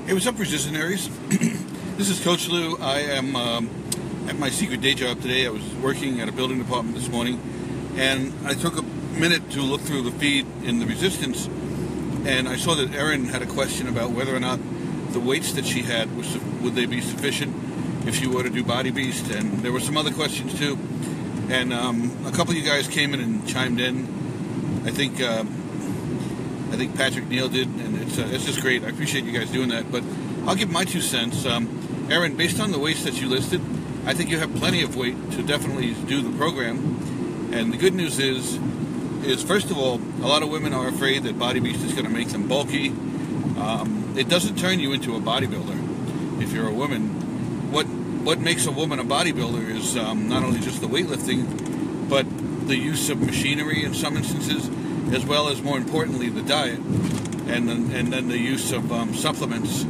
Hey, what's up, Resistonaries? This is Coach Lou. I am at my secret day job today. I was working at a building department this morning, and I took a minute to look through the feed in the Resistance, and I saw that Erin had a question about whether or not the weights that she had, would they be sufficient if she were to do Body Beast, and there were some other questions too. And a couple of you guys came in and chimed in. I think Patrick Neal did, and it's just great. I appreciate you guys doing that. But I'll give my 2 cents. Erin, based on the weights that you listed, I think you have plenty of weight to definitely do the program. And the good news is first of all, a lot of women are afraid that Body Beast is going to make them bulky. It doesn't turn you into a bodybuilder if you're a woman. What makes a woman a bodybuilder is not only just the weightlifting, but the use of machinery in some instances, as well as, more importantly, the diet, and then the use of supplements.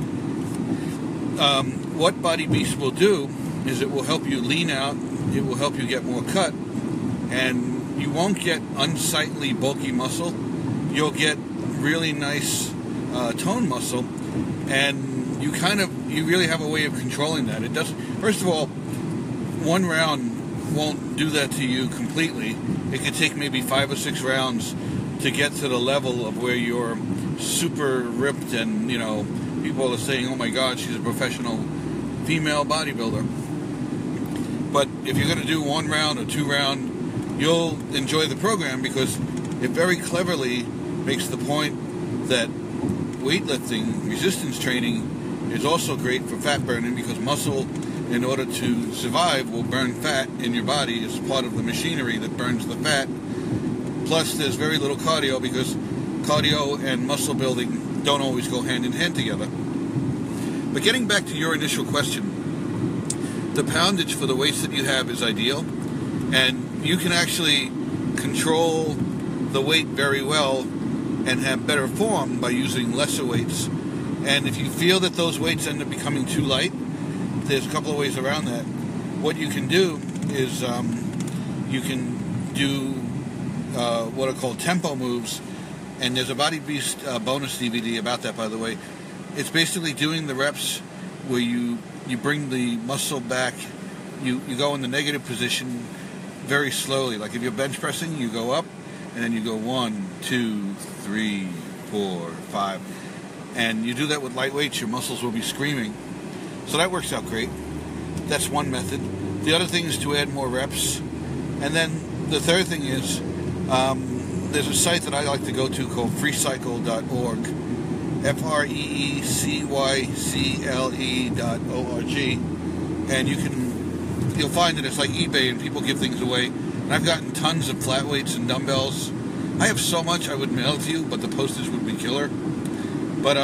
What Body Beast will do is it will help you lean out, it will help you get more cut, and you won't get unsightly bulky muscle. You'll get really nice toned muscle, and you really have a way of controlling that. It does. First of all, one round won't do that to you completely. It could take maybe 5 or 6 rounds to get to the level of where you're super ripped and, people are saying, oh my God, she's a professional female bodybuilder. But if you're going to do 1 round or 2 round, you'll enjoy the program because it very cleverly makes the point that weightlifting, resistance training, is also great for fat burning because muscle, in order to survive, will burn fat in your body as part of the machinery that burns the fat. Plus, there's very little cardio because cardio and muscle building don't always go hand in hand together. But getting back to your initial question, the poundage for the weights that you have is ideal, and you can actually control the weight very well and have better form by using lesser weights. And if you feel that those weights end up becoming too light, there's a couple of ways around that. What you can do is you can do what are called tempo moves, and there's a Body Beast bonus DVD about that, by the way. It's basically doing the reps where you bring the muscle back, you go in the negative position very slowly. Like if you're bench pressing, you go up, and then you go 1, 2, 3, 4, 5. And you do that with light weights, your muscles will be screaming. So that works out great. That's one method. The other thing is to add more reps. And then the third thing is, there's a site that I like to go to called freecycle.org, freecycle.org, and you'll find that it's like eBay and people give things away. And I've gotten tons of flat weights and dumbbells. I have so much I would mail it to you, but the postage would be killer. But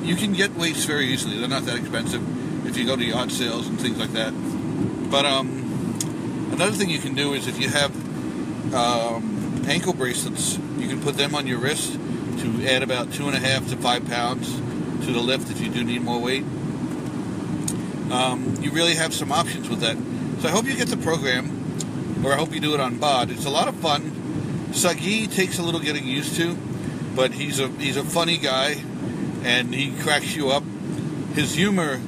you can get weights very easily. They're not that expensive if you go to yard sales and things like that. But another thing you can do is if you have ankle bracelets, you can put them on your wrist to add about 2.5 to 5 pounds to the lift if you do need more weight. You really have some options with that. So I hope you get the program, or I hope you do it on BOD. It's a lot of fun. Sagi takes a little getting used to, but he's a funny guy, and he cracks you up. His humor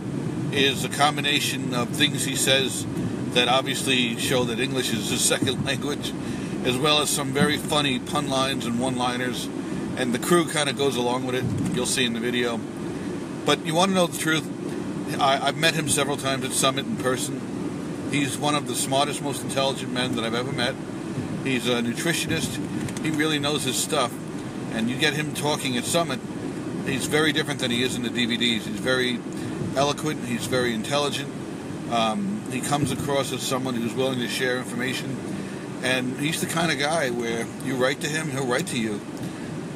is a combination of things he says that obviously show that English is his second language, as well as some very funny pun lines and one-liners, and the crew kind of goes along with it. You'll see in the video. But you want to know the truth, I've met him several times at Summit in person. He's one of the smartest, most intelligent men that I've ever met. He's a nutritionist. He really knows his stuff. And you get him talking at Summit, he's very different than he is in the DVDs. He's very eloquent. He's very intelligent. He comes across as someone who's willing to share information. And he's the kind of guy where you write to him, he'll write to you.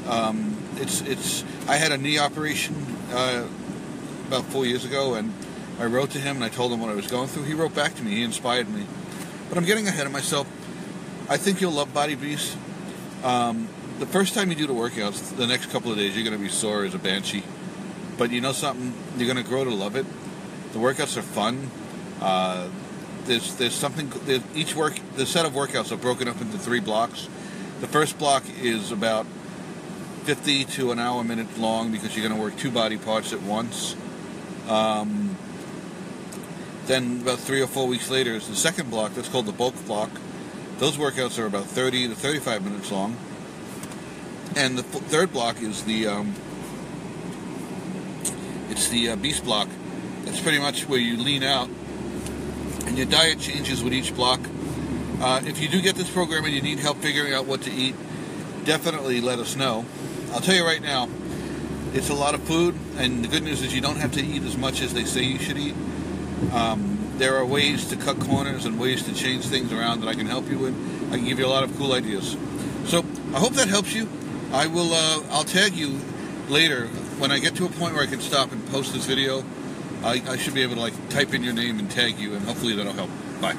I had a knee operation about 4 years ago, and I wrote to him and I told him what I was going through. He wrote back to me. He inspired me. But I'm getting ahead of myself. I think you'll love Body Beast. The first time you do the workouts, the next couple of days, you're going to be sore as a banshee. But you know something? You're going to grow to love it. The workouts are fun. There's something. The set of workouts are broken up into 3 blocks. The first block is about 50 to an hour a minute long because you're going to work 2 body parts at once. Then about 3 or 4 weeks later is the second block. That's called the bulk block. Those workouts are about 30 to 35 minutes long. And the third block is the beast block. That's pretty much where you lean out, and your diet changes with each block. If you do get this program and you need help figuring out what to eat, definitely let us know. I'll tell you right now, it's a lot of food, and the good news is you don't have to eat as much as they say you should eat. There are ways to cut corners and ways to change things around that I can help you with. I can give you a lot of cool ideas. So I hope that helps you. I'll tag you later when I get to a point where I can stop and post this video. I should be able to type in your name and tag you, and hopefully that'll help. Bye.